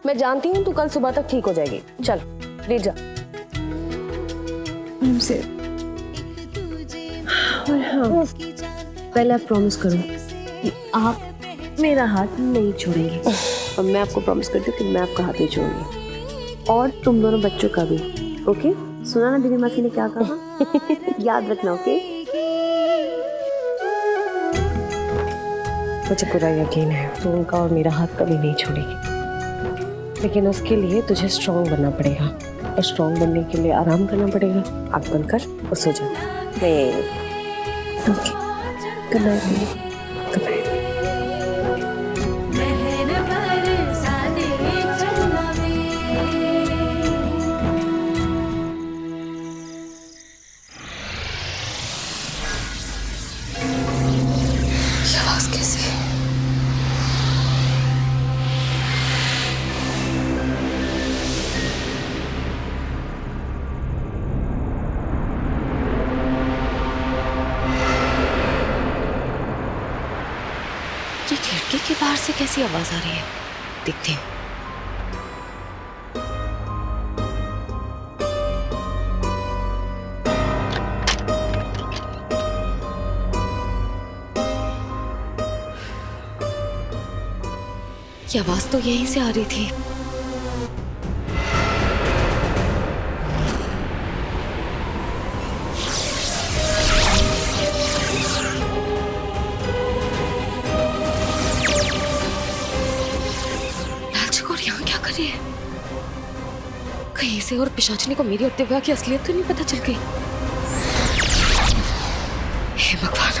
मैं जानती हूँ तू कल सुबह तक ठीक हो जाएगी। चल ले जा। से और हाँ, पहले आप प्रॉमिस करो कि आप मेरा हाथ नहीं छोड़ेंगे और मैं आपको प्रॉमिस करती हूँ कि मैं आपका हाथ नहीं छोड़ूंगी और तुम दोनों बच्चों का भी। ओके? सुना ना दीदी मासी ने क्या कहा? याद रखना। ओके? मुझे पूरा यकीन है तो उनका और मेरा हाथ कभी नहीं छोड़ेगी, लेकिन उसके लिए तुझे स्ट्रॉन्ग बनना पड़ेगा और स्ट्रॉन्ग बनने के लिए आराम करना पड़ेगा। आँख बंद कर और सो जा। Okay, good night. Good night. ये खिड़की के बाहर से कैसी आवाज आ रही है? देखते हैं। ये आवाज तो यहीं से आ रही थी। कहीं से और पिशाचनी को मेरी और दिव्या की असलियत तो नहीं पता चल गई? हे भगवान।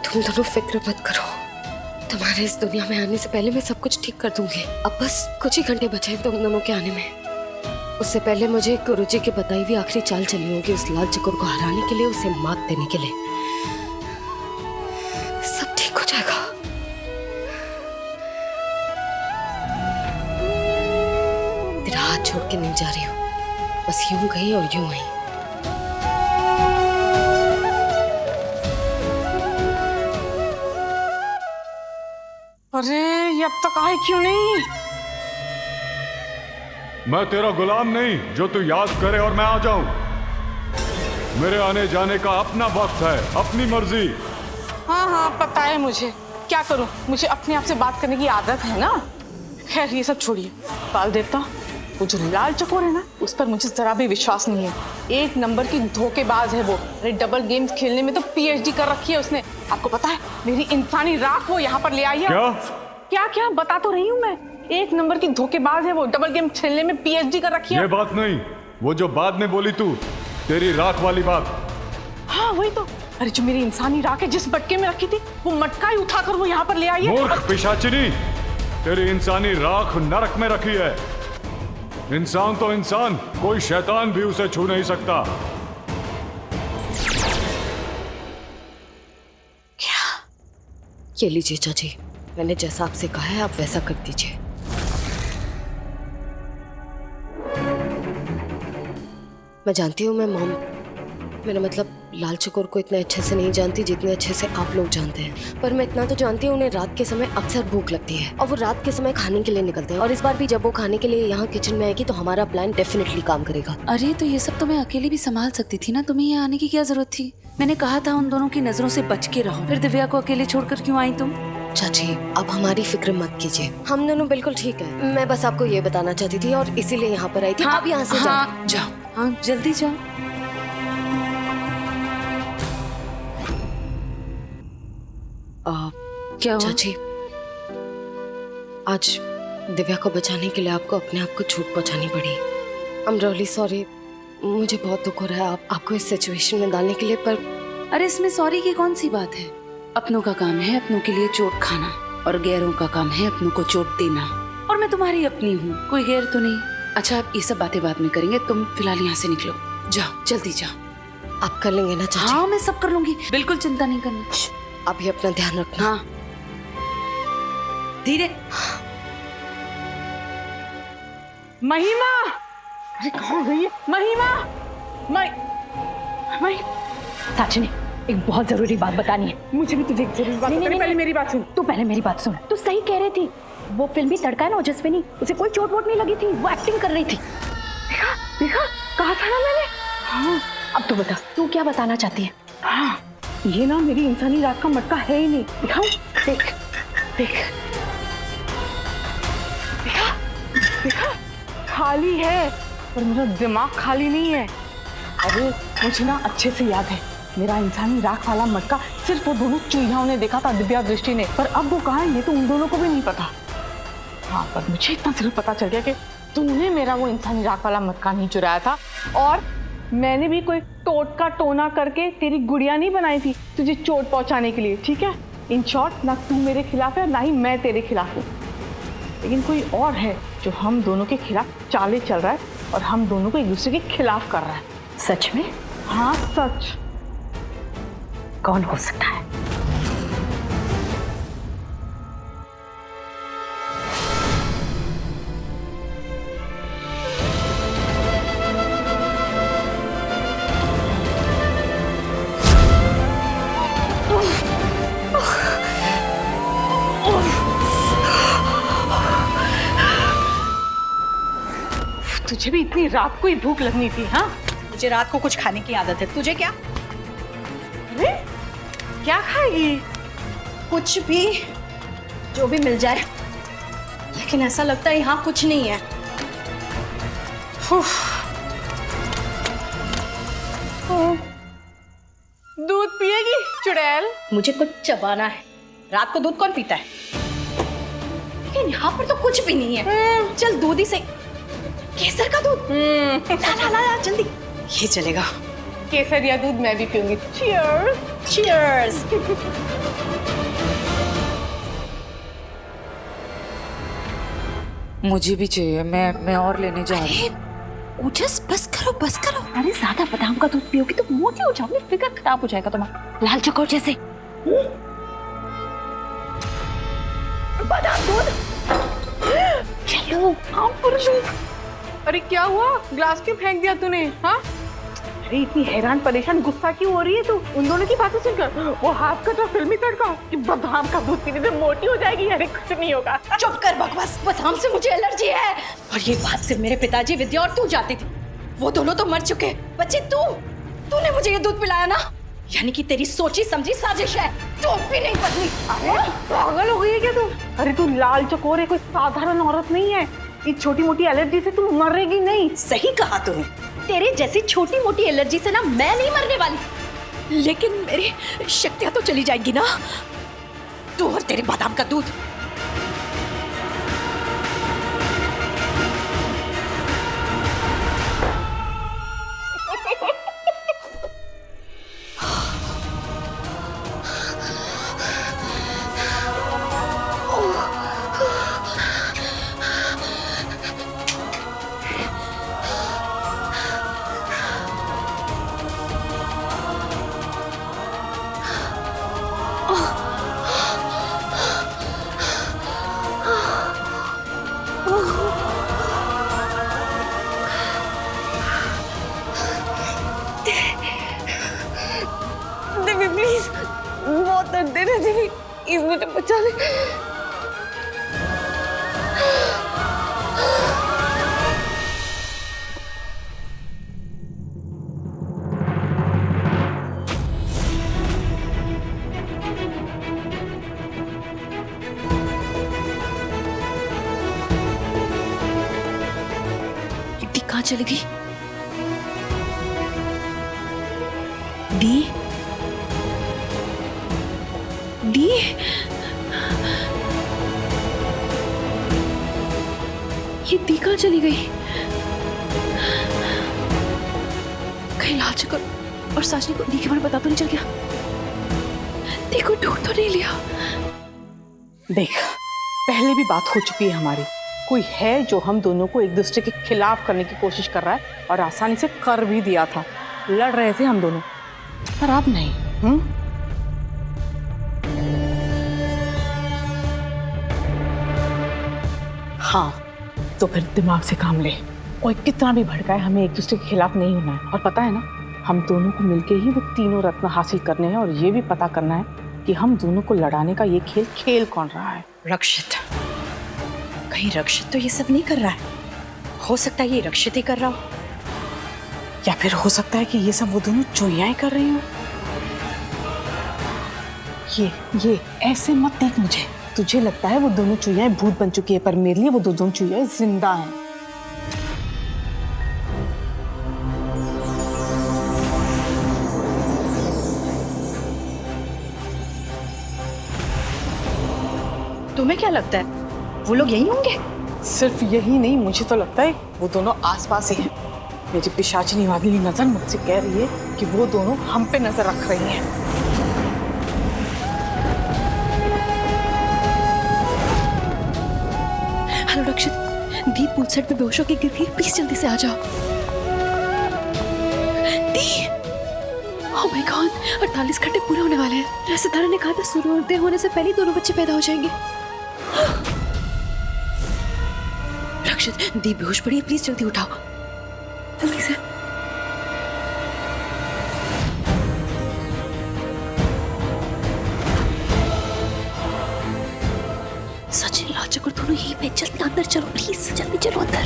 तुम दोनों फिक्र मत करो, तुम्हारे इस दुनिया में आने से पहले मैं सब कुछ ठीक कर दूंगी। अब बस कुछ ही घंटे बचे हैं तुम दोनों के आने में। उससे पहले मुझे गुरुजी की बताई हुई आखिरी चाल चली होगी उस लाल चकोर को हराने के लिए, उसे मात देने के लिए। सब ठीक हो जाएगा। तेरा हाथ छोड़ के नहीं जा रही हूँ, बस यूं गई और यूं आई। अरे ये अब तक आए क्यों नहीं? मैं तेरा गुलाम नहीं जो तू याद करे और मैं आ जाऊं। मेरे आने जाने का अपना वक्त है, अपनी मर्जी। हाँ पता है मुझे। क्या करूं, मुझे अपने आप से बात करने की आदत है ना। खैर ये सब छोड़िए। बाल देवता, वो जो लाल चकोर है ना, उस पर मुझे जरा भी विश्वास नहीं है। एक नंबर की धोखेबाज है वो। अरे डबल गेम्स खेलने में तो पीएचडी कर रखी है उसने। आपको पता है मेरी इंसानी राख वो यहाँ पर ले आई है। क्या बता तो रही हूँ मैं। एक नंबर की धोखेबाज है वो, डबल गेम खेलने में पीएचडी कर रखी है। ये बात नहीं, वो जो बाद में बोली तू, तेरी राख वाली बात। हाँ वही तो। अरे जो मेरी इंसानी राख है जिस मटके में रखी थी, वो मटका ही उठाकर वो यहाँ पर ले आई है। मूर्ख पिशाचिनी, तेरी इंसानी राख नरक में रखी है। इंसान तो इंसान, कोई शैतान भी उसे छू नहीं सकता। क्या? ये लीजिए चाची, मैंने जैसा आपसे कहा है आप वैसा कर दीजिए। मैं जानती हूँ मेरा मतलब लाल चकोर को इतने अच्छे से नहीं जानती जितने अच्छे से आप लोग जानते हैं, पर मैं इतना तो जानती हूँ उन्हें रात के समय अक्सर भूख लगती है और वो रात के समय खाने के लिए निकलते हैं। और इस बार भी जब वो खाने के लिए यहाँ किचन में आएगी तो हमारा प्लान डेफिनेटली काम करेगा। अरे तो ये सब तो मैं अकेली भी संभाल सकती थी ना, तुम्हें यहाँ आने की क्या जरूरत थी? मैंने कहा था उन दोनों की नजरों से बच के रहो, फिर दिव्या को अकेले छोड़कर क्यों आई तुम? चाची आप हमारी फिक्र मत कीजिए, हम दोनों बिल्कुल ठीक है। मैं बस आपको ये बताना चाहती थी और इसीलिए यहाँ पर आई थी। आप यहाँ से जाओ। हाँ जल्दी जाओ। क्या हुआ? चाची आज दिव्या को बचाने के लिए आपको अपने आप को चोट पहुंचानी पड़ी। आई एम रियली सॉरी, मुझे बहुत दुख हो रहा है आपको इस सिचुएशन में डालने के लिए, पर अरे इसमें सॉरी की कौन सी बात है? अपनों का काम है अपनों के लिए चोट खाना और गैरों का काम है अपनों को चोट देना। और मैं तुम्हारी अपनी हूँ, कोई गैर तो नहीं। अच्छा ये सब बातें बाद में करेंगे, तुम फिलहाल यहाँ से निकलो। जाओ जल्दी जाओ। आप कर लेंगे ना चाची? हाँ मैं सब कर लूंगी, बिल्कुल चिंता नहीं करना। आप भी अपना ध्यान रखना। हाँ धीरे। महिमा, अरे कहाँ गई है महिमा? मही साक्षी, एक बहुत जरूरी बात बतानी है। मुझे भी तुझे एक जरूरी बात बतानी है। पहले मेरी बात सुन। तू पहले मेरी बात सुन। तू सही कह रही थी, वो फिल्मी तड़का है ना ओजस्विनी, उसे कोई चोट वोट नहीं लगी थी, वो एक्टिंग कर रही थी। देखा देखा, कहा था ना मैंने। हाँ, अब तू बता, तू क्या बताना चाहती है? हाँ, ये ना मेरी इंसानी राख का मटका है ही नहीं। दिखाऊं? देख देख देखा देखा, खाली है, पर मेरा दिमाग खाली नहीं है। अरे मुझे ना अच्छे से याद है, मेरा इंसानी राख वाला मटका सिर्फ वो दोनों चूहियाओं ने देखा था, दिव्या दृष्टि ने, पर अब वो कहाँ है ये तो उन दोनों को भी नहीं पता। हाँ, पर मुझे इतना जरूर पता चल गया कि तूने मेरा वो इंसानी राख वाला मटका नहीं चुराया था, और मैंने भी कोई टोटका टोना करके तेरी गुड़िया नहीं बनाई थी तुझे चोट पहुंचाने के लिए, ठीक है? इन शॉर्ट, ना तू मेरे खिलाफ है ना ही मैं तेरे खिलाफ हूँ, लेकिन कोई और है जो हम दोनों के खिलाफ चालें चल रहा है और हम दोनों को एक दूसरे के खिलाफ कर रहा है। सच में? हाँ सच। कौन हो सकता है? तुझे भी इतनी रात को ही भूख लगनी थी? हाँ, मुझे रात को कुछ खाने की आदत है, तुझे क्या? अरे क्या खाएगी? कुछ भी, जो भी मिल जाए, लेकिन ऐसा लगता है यहाँ कुछ नहीं है। दूध पिएगी चुड़ैल? मुझे तो चबाना है, रात को दूध कौन पीता है? लेकिन यहाँ पर तो कुछ भी नहीं है। चल दूध ही सही, केसर का दूध। ला ला ला ला जल्दी, ये चलेगा। केसर या दूध मैं भी पीऊंगी। चीयर्स। चीयर्स। मुझे भी चाहिए, मैं और लेने जा रही हूँ। ओजस, बस करो बस करो। अरे ज्यादा बादाम का दूध पियोगी तो मोटी हो जाओगी, फिगर खराब हो जाएगा तुम्हारा, लाल चकोर जैसे। बादाम दूध। चलो आओ पुरुषों। अरे क्या हुआ? ग्लास क्यों फेंक दिया तूने? हाँ, अरे इतनी हैरान परेशान गुस्सा क्यों हो रही है तू उन दोनों की बातें सुनकर? वो हाथ का जो फिल्मी तड़का कि बादाम का दूध पीने से मोटी हो जाएगी। अरे कुछ नहीं होगा। चुप कर बकवास, बादाम से मुझे एलर्जी है। और ये बात सिर्फ मेरे पिताजी, विद्या और तू जानती थी, वो दोनों तो मर चुके। बच्ची तूने मुझे ये दूध पिलाया ना, यानी कि तेरी सोची समझी साजिश है। तू भी नहीं बदली। अरे पागल हो गई है क्या तू? अरे तू लाल चकोर है, कोई साधारण औरत नहीं है। इस छोटी मोटी एलर्जी से तू मरेगी नहीं। सही कहा तूने, तेरे जैसी छोटी मोटी एलर्जी से ना मैं नहीं मरने वाली, लेकिन मेरी शक्तियां तो चली जाएंगी ना, तू और तेरे बादाम का दूध। देवी प्लीज, बहुत दर्द दे रहा देवी, प्लीज मुझे बचा ले। दी कहाँ चली गई? दी दी ये दी कहाँ चली गई? कहीं लाल चकोर और साजनी को दी के बारे में पता तो नहीं चल गया? दी को ढूंढ तो नहीं लिया? देख, पहले भी बात हो चुकी है हमारी। कोई है जो हम दोनों को एक दूसरे के खिलाफ करने की कोशिश कर रहा है, और आसानी से कर भी दिया था। लड़ रहे थे हम दोनों, पर अब नहीं। हाँ, तो फिर दिमाग से काम ले। कोई कितना भी भड़काए, हमें एक दूसरे के खिलाफ नहीं होना है। और पता है ना, हम दोनों को मिलके ही वो तीनों रत्न हासिल करने हैं और ये भी पता करना है कि हम दोनों को लड़ाने का ये खेल खेल कौन रहा है। रक्षित, कहीं रक्षित तो ये सब नहीं कर रहा है? हो सकता है ये रक्षित ही कर रहा हो, या फिर हो सकता है कि ये सब वो दोनों चुईयाएं कर रही हो। ये ऐसे मत देख मुझे। तुझे लगता है वो दोनों चुईयाएं भूत बन चुकी है, पर मेरे लिए वो दोनों चुईयाएं जिंदा हैं। तुम्हें क्या लगता है वो लोग यही होंगे? सिर्फ यही नहीं, मुझे तो लगता है वो दोनों आसपास ही हैं। मेरी पिशाचिनी वाली नजर मुझसे कह रही है कि वो दोनों हम पे नजर रख रही हैं। हेलो रक्षित, दीप पूल सेट पे बेहोश होके गिर गई, प्लीज जल्दी से आ जाओ। दी, ओह माय गॉड, 48 घंटे पूरे होने वाले हैं। रसधारा ने कहा था सूर्योदय होने से पहले दोनों बच्चे पैदा हो जाएंगे। रक्षित, दीप बेहोश पड़ी है, प्लीज जल्दी उठाओ, जल्दी से। सचिन, लाचक और दोनों यही पे, जल्दी अंदर चलो प्लीज, जल्दी चलो अंदर।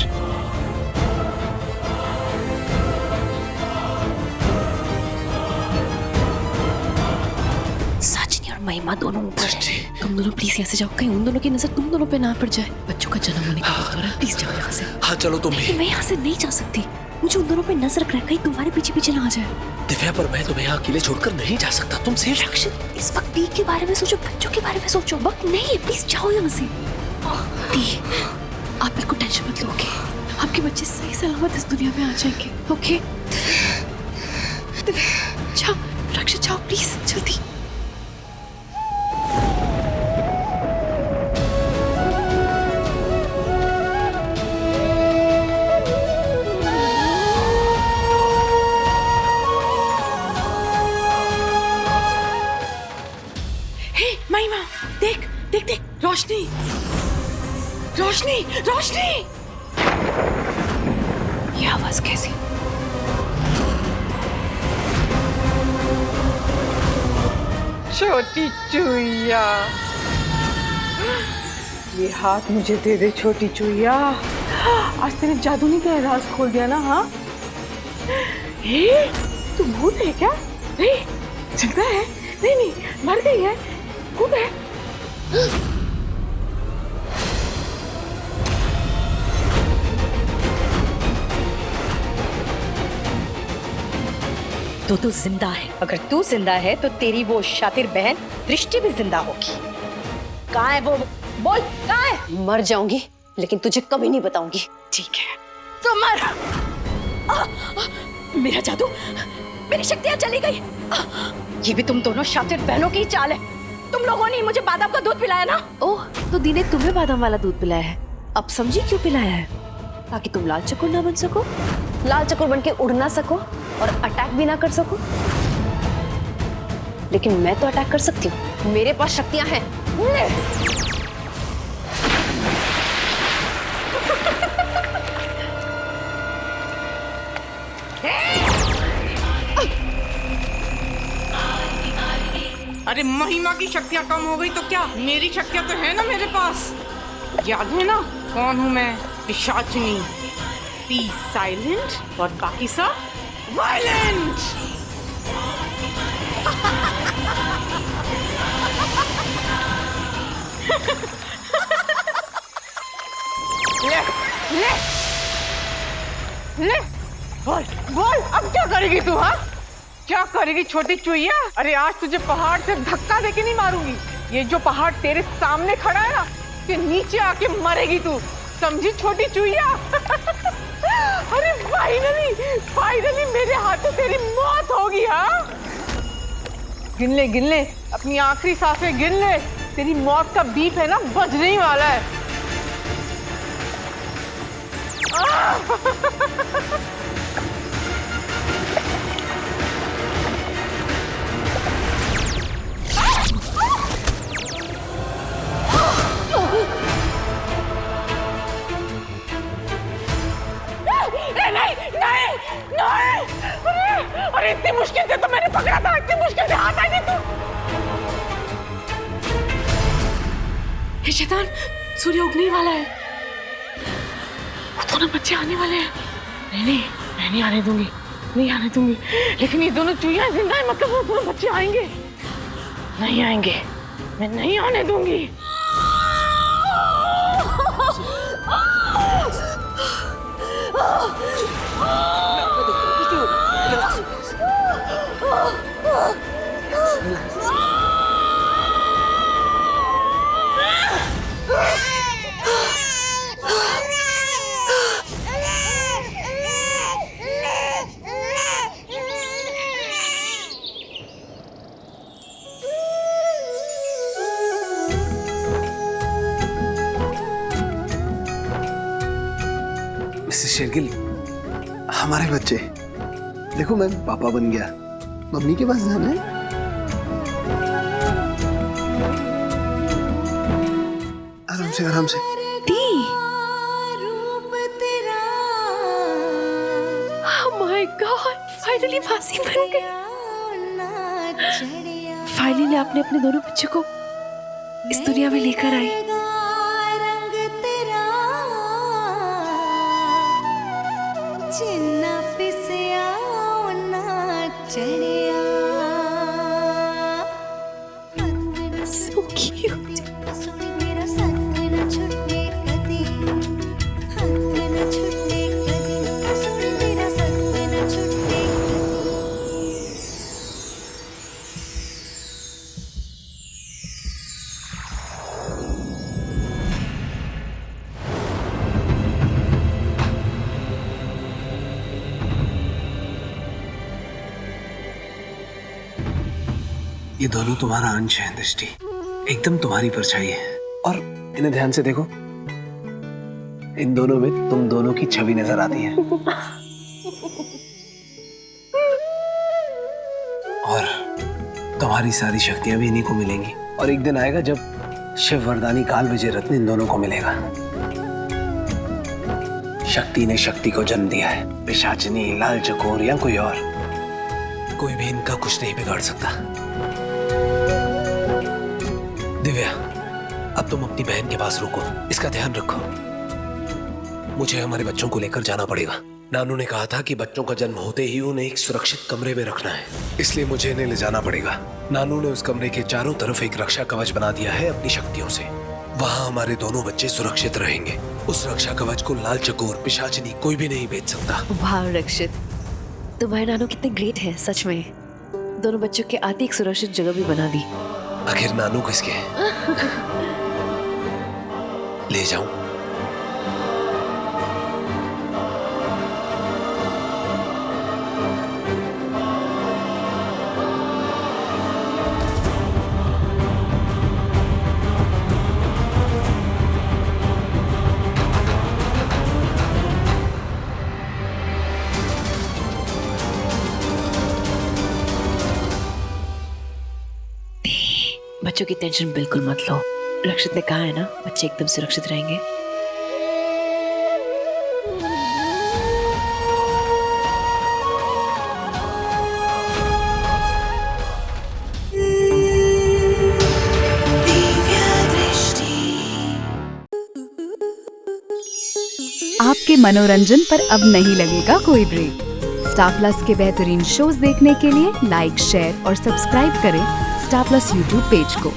सचिन और महिमा दोनों ऊपर है। तुम दोनों प्लीज यहाँ से जाओ, कहीं उन दोनों की नजर तुम दोनों पे ना पड़ जाए। बच्चों का जन्म होने का वक्त हो रहा है, प्लीज जाओ यहाँ से। हाँ चलो तुम भी। मैं यहाँ से नहीं जा सकती, मुझे उन दोनों पे नजर रखना है, कहीं तुम्हारे पीछे पीछे ना आ जाए। दिव्या, पर मैं तुम्हें यहाँ अकेले छोड़कर नहीं जा सकता। तुम सेफ। रक्षित, इस वक्त दी के बारे में सोचो, बच्चों के बारे में सोचो। वक्त नहीं है, प्लीज जाओ यहाँ से। दी, आप बिल्कुल टेंशन मत लो, ओके? आपके बच्चे सही सलामत इस दुनिया में आ जाएंगे, ओके? जाओ रक्षित, जाओ प्लीज, जल्दी। महिमा, देख देख देख, रोशनी रोशनी रोशनी। ये आवाज कैसी? छोटी चुईया, ये हाथ मुझे दे दे छोटी चुईया। आज तेरे जादू ने क्या राज खोल दिया ना। हाँ, तू भूत है क्या? नहीं, जिंदा है। नहीं नहीं, मर गई है, भूत है। तो तू जिंदा है। अगर तू जिंदा है तो तेरी वो शातिर बहन दृष्टि भी जिंदा होगी। कहाँ है वो? बोल, कहाँ है? मर जाऊंगी लेकिन तुझे कभी नहीं बताऊंगी। ठीक है, तो मर। मेरा जादू, मेरी शक्तियां चली गई। ये भी तुम दोनों शातिर बहनों की चाल है। तुम लोगों ने मुझे बादाम का दूध पिलाया ना? ओह, तो दी ने तुम्हें बादाम वाला दूध पिलाया है। अब समझी क्यों पिलाया है? ताकि तुम लाल चकोर ना बन सको, लाल चकोर बन के उड़ ना सको और अटैक भी ना कर सको। लेकिन मैं तो अटैक कर सकती हूँ, मेरे पास शक्तियां हैं। अरे महिमा की शक्तियां कम हो गई तो क्या, मेरी शक्तियां तो है ना मेरे पास। याद है ना कौन हूं मैं? पिशाचिनी। बी साइलेंट और बाकी सब वायलेंट। ले ले ले, बोल बोल, अब क्या करेगी तू? हाँ, क्या करेगी छोटी चुईया? अरे आज तुझे पहाड़ से धक्का देके नहीं मारूंगी। ये जो पहाड़ तेरे सामने खड़ा है ना, कि नीचे आके मरेगी तू, समझी छोटी चुईया? अरे फाइनली फाइनली मेरे हाथों तेरी मौत होगी। हाँ, गिन ले अपनी आखिरी सांसें गिन ले। तेरी मौत का बीप है ना बजने ही वाला है। अरे इतनी मुश्किल से तो मैंने पकड़ा था, इतनी मुश्किल से हाथ आई नहीं तू। हे शैतान, सूर्य उगने वाला है, वो दोनों बच्चे आने वाले हैं। नहीं, मैं नहीं आने दूंगी, नहीं आने दूंगी। लेकिन ये दोनों चूहिया जिंदा है, मतलब वो दोनों बच्चे आएंगे, नहीं आएंगे, मैं नहीं आने दूंगी। मिसेस शेरगिल, हमारे बच्चे, देखो मैं पापा बन गया, मम्मी के पास जाना है। आराम से आराम से। माय गॉड, फाइनली फांसी बन गई। फाइनली आपने अपने दोनों बच्चों को इस दुनिया में लेकर आई। So cute. ये दोनों तुम्हारा अंश है दृष्टि, एकदम तुम्हारी परछाई है। और इन्हें ध्यान से देखो, इन दोनों में तुम दोनों की छवि नजर आती है। और तुम्हारी सारी शक्तियां भी इन्हीं को मिलेंगी। और एक दिन आएगा जब शिव वरदानी काल विजय रत्न इन दोनों को मिलेगा। शक्ति ने शक्ति को जन्म दिया है, पिशाचिनी, लाल चकोर या कोई और, कोई भी इनका कुछ नहीं बिगाड़ सकता। दिव्या, अब तुम अपनी बहन के पास रुको, इसका ध्यान रखो। मुझे हमारे बच्चों को लेकर जाना पड़ेगा। नानू ने कहा था कि बच्चों का जन्म होते ही उन्हें एक सुरक्षित कमरे में रखना है, इसलिए मुझे इन्हें ले जाना पड़ेगा। नानू ने उस कमरे के चारों तरफ एक रक्षा कवच बना दिया है अपनी शक्तियों से। वहाँ हमारे दोनों बच्चे सुरक्षित रहेंगे। उस रक्षा कवच को लाल चकोर, पिशाचिनी कोई भी नहीं बेच सकता। वाह रक्षित, तुम्हारे नानू कितने ग्रेट है सच में। दोनों बच्चों के आते एक सुरक्षित जगह भी बना दी। आखिर नानू किसके हैं? ले जाऊं? बच्चों की टेंशन बिल्कुल मत लो, रक्षित ने कहा है ना, बच्चे एकदम सुरक्षित रहेंगे। आपके मनोरंजन पर अब नहीं लगेगा कोई ब्रेक। स्टार प्लस के बेहतरीन शोज देखने के लिए लाइक, शेयर और सब्सक्राइब करें स्टार प्लस यूट्यूब पेज को।